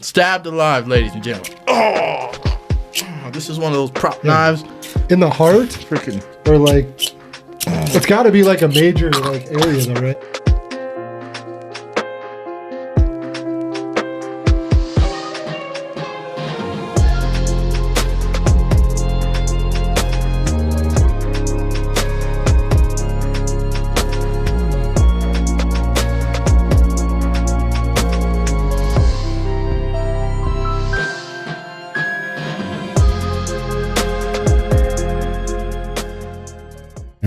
Stabbed alive, ladies and gentlemen. Oh, this is one of those prop knives. In the heart? Freaking. Or like, it's got to be like a major like area though, right?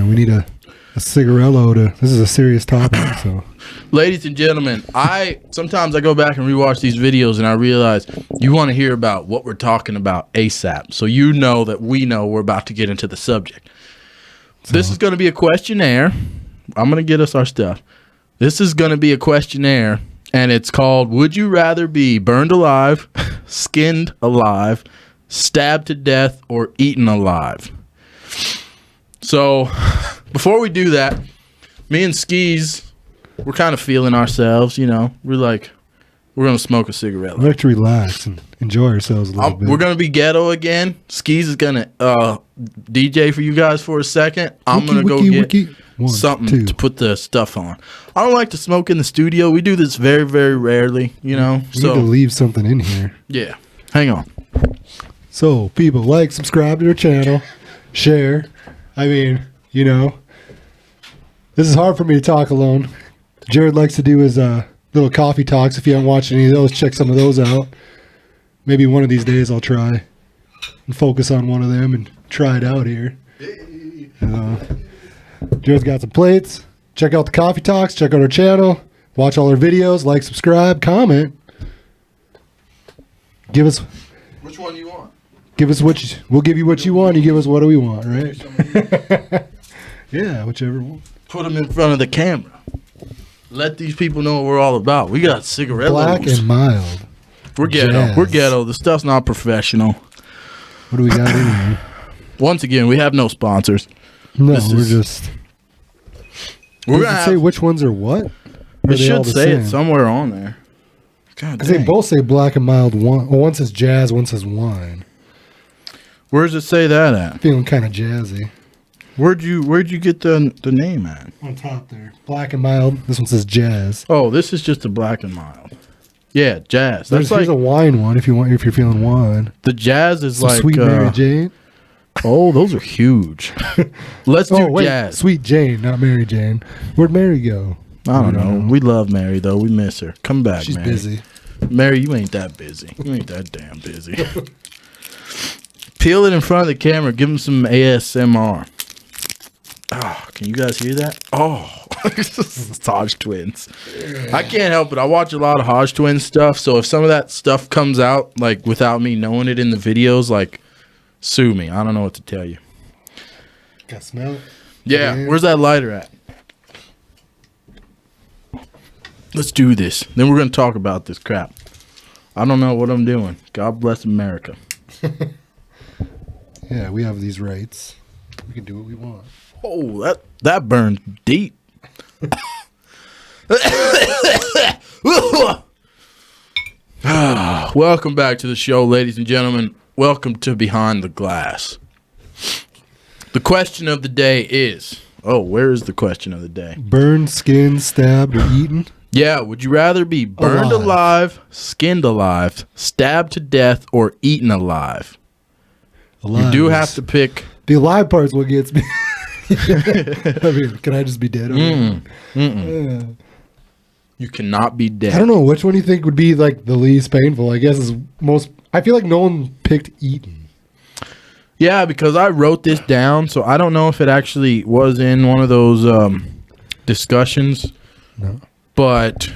We need a cigarello this is a serious topic. So, ladies and gentlemen, sometimes I go back and rewatch these videos and I realize you want to hear about what we're talking about ASAP. So you know that we know we're about to get into the subject. This is going to be a questionnaire. I'm going to get us our stuff. This is going to be a questionnaire, and it's called, would you rather be burned alive, skinned alive, stabbed to death, or eaten alive? So, before we do that, me and Skis, we're kind of feeling ourselves, you know. We're going to smoke a cigarette. We like to relax and enjoy ourselves a little bit. We're going to be ghetto again. Skis is going to DJ for you guys for a second. I'm going to go get something to put the stuff on. I don't like to smoke in the studio. We do this very, very rarely, you know. We need to leave something in here. Yeah. Hang on. So, people, like, subscribe to our channel, share. I mean, you know, this is hard for me to talk alone. Jared likes to do his little coffee talks. If you haven't watched any of those, check some of those out. Maybe one of these days I'll try and focus on one of them and try it out here. Jared's got some plates. Check out the coffee talks. Check out our channel. Watch all our videos. Like, subscribe, comment. Give us... Which one do you want? Give us we'll give you what you want. You give us what do we want, right? Yeah, whichever one. Put them in front of the camera. Let these people know what we're all about. We got cigarettes. Black and mild. We're ghetto. Jazz. We're ghetto. The stuff's not professional. What do we got in here? Once again, we have no sponsors. No, we're just... We're going to say which ones are what? It should say it somewhere on there. God dang. They both say black and mild. One says jazz, one says wine. Where does it say that at? Feeling kind of jazzy. Where'd you get the name at? On top there. Black and mild. This one says jazz. Oh, this is just a black and mild. Yeah, jazz. There's a wine one if you're feeling wine. The jazz is like Sweet Mary Jane. Oh, those are huge. Let's do jazz. Sweet Jane, not Mary Jane. Where'd Mary go? I don't know. We love Mary though. We miss her. Come back, She's Mary. busy. Mary, you ain't that busy. You ain't that damn busy. Peel it in front of the camera. Give them some ASMR. Oh, can you guys hear that? Oh, it's Hodge Twins. I can't help it. I watch a lot of Hodge Twins stuff. So if some of that stuff comes out like without me knowing it in the videos, like sue me. I don't know what to tell you. Got smell it? Yeah. Where's that lighter at? Let's do this. Then we're going to talk about this crap. I don't know what I'm doing. God bless America. Yeah, we have these rights. We can do what we want. Oh, that burned deep. Welcome back to the show, ladies and gentlemen. Welcome to Behind the Glass. The question of the day is... Oh, where is the question of the day? Burned, skinned, stabbed, or eaten? Yeah, would you rather be burned alive, skinned alive, stabbed to death, or eaten alive? You do have to pick. The alive part's what gets me. I mean, can I just be dead? You cannot be dead. I don't know. Which one do you think would be like the least painful? I guess is most. I feel like no one picked eaten. Yeah, because I wrote this down, so I don't know if it actually was in one of those discussions. No. But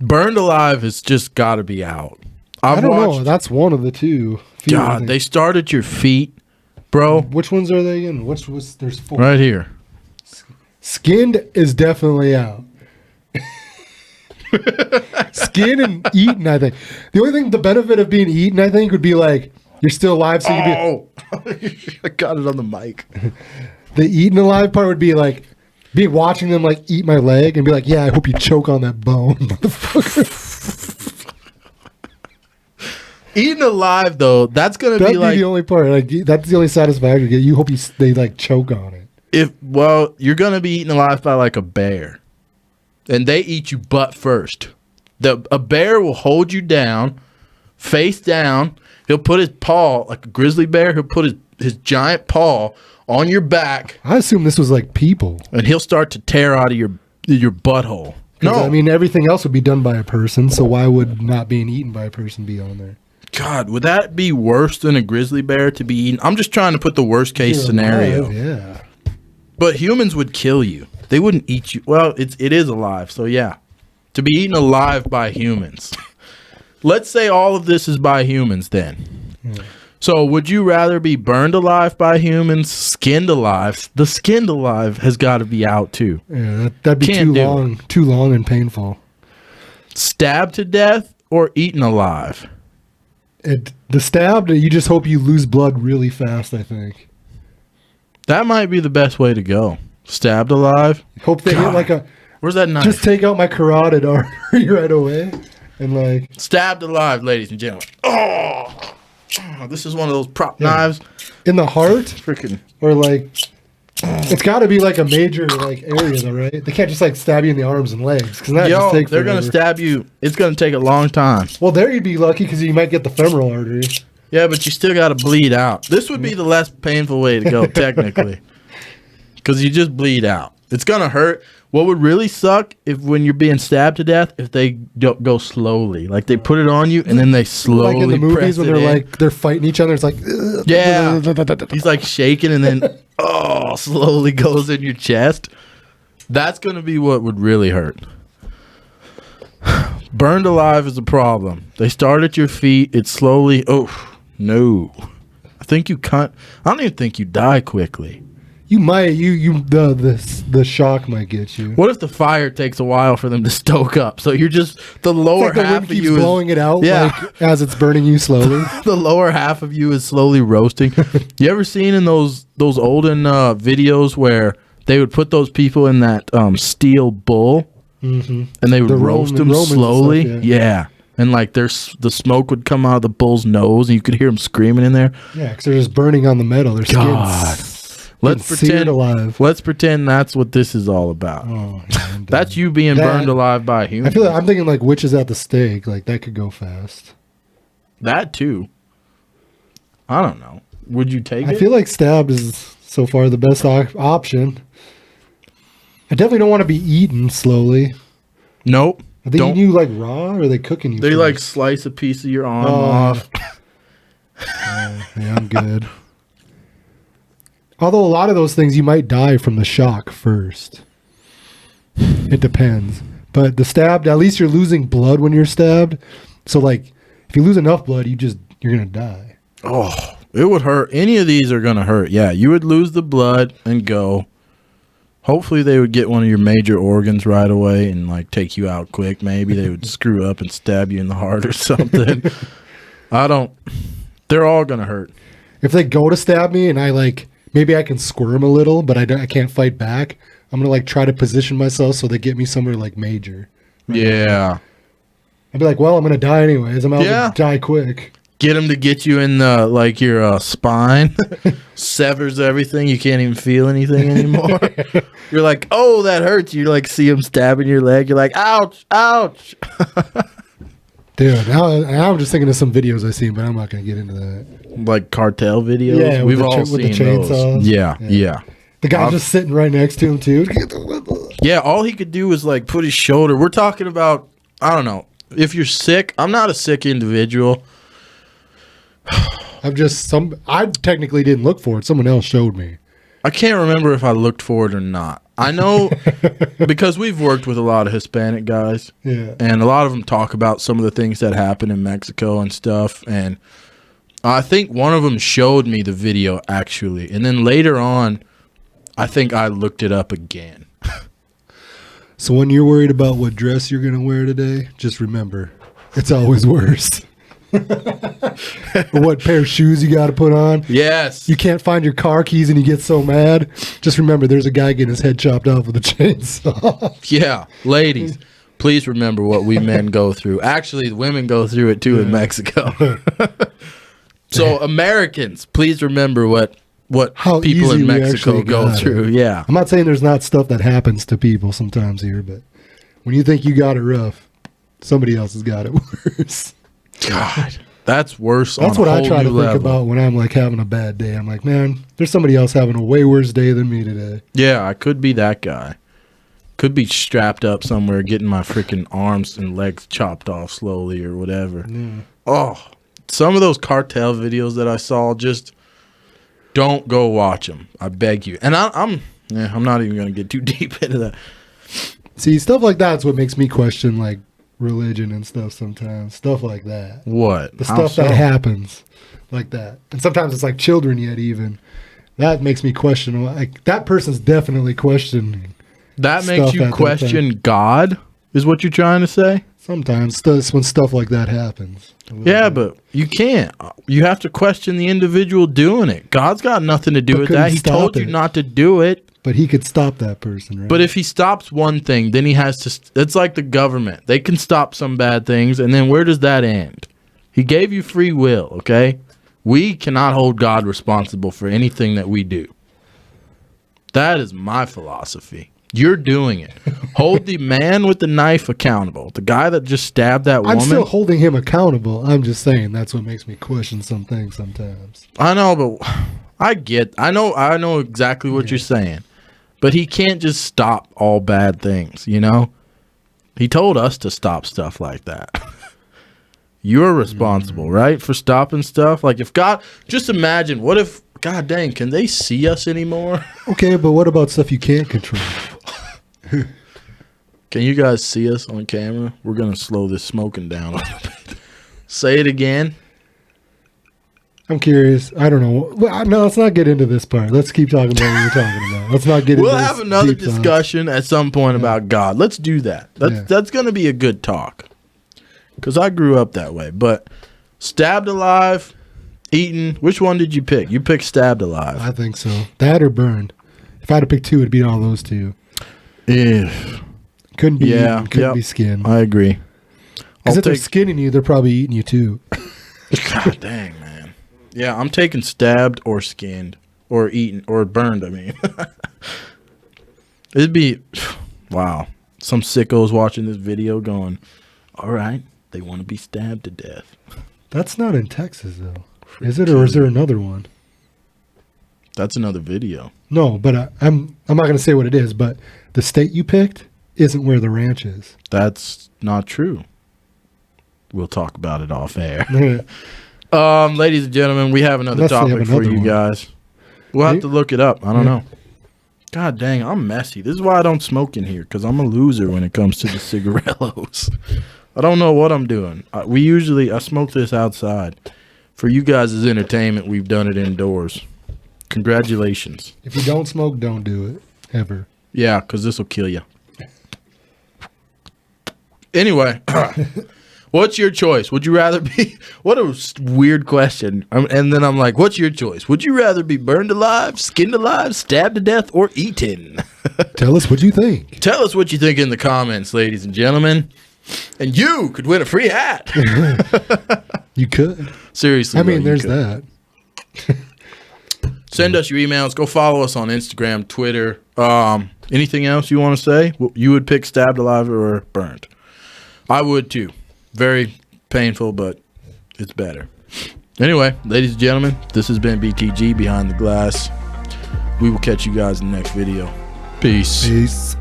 burned alive has just got to be out. I don't know. That's one of the two. God, they start at your feet, bro. Which ones are they in? Which was there's four. Right here. Skinned is definitely out. Skin and eaten, I think. The only thing, the benefit of being eaten, I think, would be like you're still alive, so you I got it on the mic. The eaten alive part would be like be watching them like eat my leg and be like, yeah, I hope you choke on that bone, motherfucker. Eaten alive, though, that's gonna That'd be be like the only part. Like that's the only satisfaction you get. You hope they like choke on it. you're gonna be eaten alive by like a bear, and they eat you butt first. A bear will hold you down, face down. He'll put his paw, like a grizzly bear. He'll put his giant paw on your back. I assume this was like people. And he'll start to tear out of your butthole. No, I mean everything else would be done by a person. So why would not being eaten by a person be on there? God, would that be worse than a grizzly bear to be eaten? I'm just trying to put the worst case scenario. Alive, yeah. But humans would kill you. They wouldn't eat you. Well, it is alive, so yeah. To be eaten alive by humans. Let's say all of this is by humans then. Yeah. So would you rather be burned alive by humans, skinned alive? The skinned alive has got to be out too. Yeah, that'd be too long and painful. Stabbed to death or eaten alive? The stabbed, you just hope you lose blood really fast, I think. That might be the best way to go. Stabbed alive. Hope they hit like a... Where's that knife? Just take out my carotid artery right away. And like... Stabbed alive, ladies and gentlemen. Oh! This is one of those prop knives. In the heart? Freaking... Or like... It's got to be like a major like area though, right? They can't just like stab you in the arms and legs. They're going to stab you. It's going to take a long time. Well, there you'd be lucky because you might get the femoral artery. Yeah, but you still got to bleed out. This would be the less painful way to go, technically. Because you just bleed out. It's going to hurt. What would really suck when you're being stabbed to death if they go slowly. Like they put it on you and then they slowly like in the movies when they're in. like they're fighting each other. It's like yeah, he's like shaking and then slowly goes in your chest. That's gonna be what would really hurt. Burned alive is a problem. They start at your feet. It slowly. Oh no, I think you can't. I don't even think you die quickly. You might. The shock might get you. What if the fire takes a while for them to stoke up? So you're just the lower half of you is blowing it out, like as it's burning you slowly. The lower half of you is slowly roasting. You ever seen in those olden videos where they would put those people in that steel bull, and they would roast them slowly? Stuff, yeah. And like the smoke would come out of the bull's nose, and you could hear them screaming in there. Yeah, because they're just burning on the metal. Their skin's Let's pretend that's what this is all about. Oh, yeah, that's you being burned alive by humans. I feel like I'm thinking like witches at the stake. Like that could go fast. That too. I don't know. Would you take it? I feel like stabbed is so far the best option. I definitely don't want to be eaten slowly. Nope. Are they eating you like raw or are they cooking you? They like slice a piece of your arm off. Yeah, I'm good. Although a lot of those things you might die from the shock first. It depends. But the stabbed, at least you're losing blood when you're stabbed. So like if you lose enough blood, you're gonna die. Oh, it would hurt. Any of these are gonna hurt. Yeah, you would lose the blood and go. Hopefully they would get one of your major organs right away and like take you out quick. Maybe they would screw up and stab you in the heart or something. They're all gonna hurt. If they go to stab me and I like maybe I can squirm a little, but I can't fight back. I'm gonna like try to position myself so they get me somewhere like major. Right? Yeah. I'd be like, well, I'm gonna die anyways. I'm out to die quick. Get them to get you in the like your spine, severs everything. You can't even feel anything anymore. You're like, oh, that hurts. You like see them stabbing your leg. You're like, ouch, ouch. Dude, now I'm just thinking of some videos I've seen, but I'm not going to get into that. Like cartel videos? Yeah, we've all seen the chainsaws. Yeah. The guy's just sitting right next to him, too. Yeah, all he could do was like put his shoulder. We're talking about, I don't know. If you're sick, I'm not a sick individual. I technically didn't look for it. Someone else showed me. I can't remember if I looked for it or not. I know because we've worked with a lot of Hispanic guys. Yeah. And a lot of them talk about some of the things that happen in Mexico and stuff. And I think one of them showed me the video actually. And then later on, I think I looked it up again. So when you're worried about what dress you're going to wear today, just remember, it's always worse. Or what pair of shoes you got to put on. Yes. You can't find your car keys and you get so mad. Just remember, there's a guy getting his head chopped off with a chainsaw. Yeah. Ladies, please remember what we men go through. Actually, the women go through it too in Mexico. So Americans, please remember what How people easy in we Mexico actually go got it. through. Yeah. I'm not saying there's not stuff that happens to people sometimes here, but when you think you got it rough, somebody else has got it worse. God, that's worse. That's on what a I whole try to new think level. about when I'm like having a bad day. I'm like, man, there's somebody else having a way worse day than me today. Yeah, I could be that guy. Could be strapped up somewhere, getting my freaking arms and legs chopped off slowly or whatever. Yeah. Oh, some of those cartel videos that I saw, just don't go watch them. I beg you. And I'm not even going to get too deep into that. See, stuff like that's what makes me question like religion and stuff sometimes. Stuff like that. What? The How stuff so? that happens like that. And sometimes it's like children yet even. That makes me question. Like that person's definitely questioning. That makes stuff you at that question God, is what you're trying to say? Sometimes that's when stuff like that happens. Yeah, but you can't. You have to question the individual doing it. God's got nothing to do But with couldn't that. He stop told you it. not to do it. But he could stop that person, right? But if he stops one thing, then he has to. It's like the government. They can stop some bad things, and then where does that end? He gave you free will, okay? We cannot hold God responsible for anything that we do. That is my philosophy. You're doing it. Hold the man with the knife accountable. The guy that just stabbed that woman. I'm still holding him accountable. I'm just saying that's what makes me question some things sometimes. I know, but I know exactly what you're saying. But he can't just stop all bad things, you know? He told us to stop stuff like that. You're responsible, right? For stopping stuff. Like if God, just imagine, what if, God dang, can they see us anymore? Okay, but what about stuff you can't control? Can you guys see us on camera? We're going to slow this smoking down a little bit. Say it again. I'm curious. I don't know. Well, no, let's not get into this part. Let's keep talking about what you're talking about. Let's not get into We'll this have another deep thoughts. discussion at some point about God. Let's do that. That's going to be a good talk. Because I grew up that way. But stabbed alive, eaten, which one did you pick? You picked stabbed alive. I think so. That or burned. If I had to pick two, it'd be all those two. If Couldn't be Yeah, eaten, couldn't yep. be skinned. I agree. Because I'll if they're take. skinning you, they're probably eating you too. God dang, man. Yeah, I'm taking stabbed or skinned or eaten or burned. I mean, it'd be wow. Some sickos watching this video going, "All right, they want to be stabbed to death." That's not in Texas though, is it? Or is there another one? That's another video. No, but I'm not going to say what it is. But the state you picked isn't where the ranch is. That's not true. We'll talk about it off air. Unless Ladies and gentlemen, we have another they have topic for another you one. guys. We'll have Hey? to look it up. I don't Yeah. know. God dang, I'm messy. This is why I don't smoke in here, because I'm a loser when it comes to the cigarillos. I don't know what I'm doing. I smoke this outside. For you guys' entertainment, we've done it indoors. Congratulations. If you don't smoke, don't do it ever. Yeah, because this will kill you. Anyway, what's your choice? Would you rather be... What a weird question. And then I'm like, what's your choice? Would you rather be burned alive, skinned alive, stabbed to death, or eaten? Tell us what you think. Tell us what you think in the comments, ladies and gentlemen. And you could win a free hat. You could. Seriously. I mean, though, there's you could. that. Send us your emails. Go follow us on Instagram, Twitter. Anything else you want to say? You would pick stabbed alive or burnt. I would too. Very painful, but it's better. Anyway, ladies and gentlemen, this has been BTG Behind the Glass. We will catch you guys in the next video. Peace. Peace.